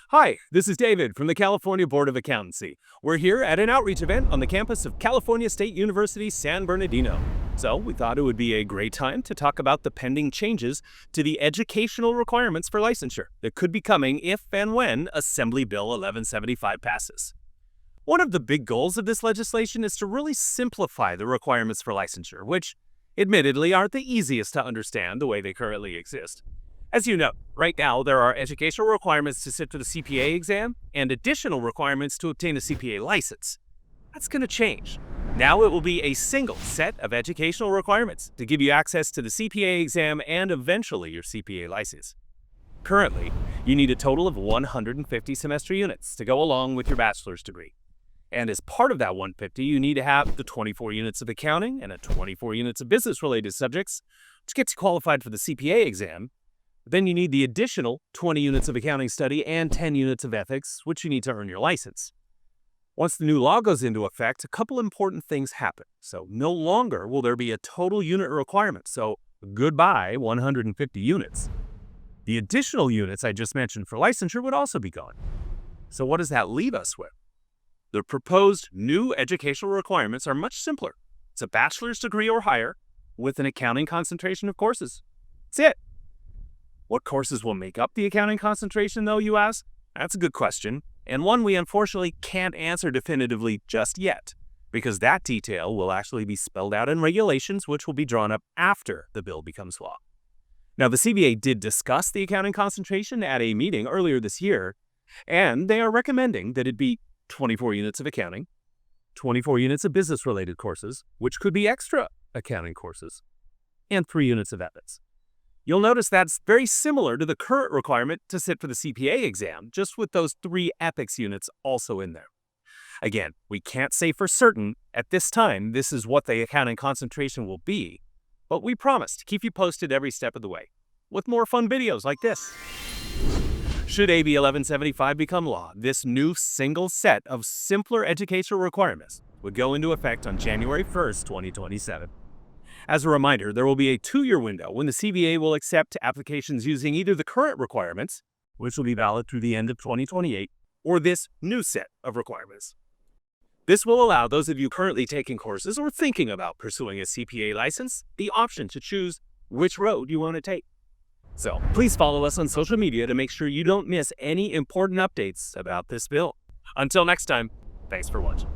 Hi, this is David from the California Board of Accountancy. We're here at an outreach event on the campus of California State University, San Bernardino. So we thought it would be a great time to talk about the pending changes to the educational requirements for licensure that could be coming if and when Assembly Bill 1175 passes. One of the big goals of this legislation is to really simplify the requirements for licensure, which admittedly aren't the easiest to understand the way they currently exist. As you know, right now there are educational requirements to sit for the CPA exam and additional requirements to obtain a CPA license. That's going to change. Now it will be a single set of educational requirements to give you access to the CPA exam and eventually your CPA license. Currently, you need a total of 150 semester units to go along with your bachelor's degree. And as part of that 150, you need to have the 24 units of accounting and 24 units of business-related subjects, which gets you qualified for the CPA exam. Then you need the additional 20 units of accounting study and 10 units of ethics, which you need to earn your license. Once the new law goes into effect, a couple important things happen. So no longer will there be a total unit requirement. So goodbye 150 units. The additional units I just mentioned for licensure would also be gone. So what does that leave us with? The proposed new educational requirements are much simpler. It's a bachelor's degree or higher with an accounting concentration of courses. That's it. What courses will make up the accounting concentration, though, you ask? That's a good question, and one we unfortunately can't answer definitively just yet, because that detail will actually be spelled out in regulations which will be drawn up after the bill becomes law. Now, the CBA did discuss the accounting concentration at a meeting earlier this year, and they are recommending that it be 24 units of accounting, 24 units of business-related courses, which could be extra accounting courses, and 3 units of ethics. You'll notice that's very similar to the current requirement to sit for the CPA exam, just with those 3 ethics units also in there. Again, we can't say for certain at this time this is what the accounting concentration will be, but we promise to keep you posted every step of the way, with more fun videos like this. Should AB 1175 become law, this new single set of simpler educational requirements would go into effect on January 1st, 2027. As a reminder, there will be a 2-year window when the CBA will accept applications using either the current requirements, which will be valid through the end of 2028, or this new set of requirements. This will allow those of you currently taking courses or thinking about pursuing a CPA license the option to choose which road you want to take. So please follow us on social media to make sure you don't miss any important updates about this bill. Until next time, thanks for watching.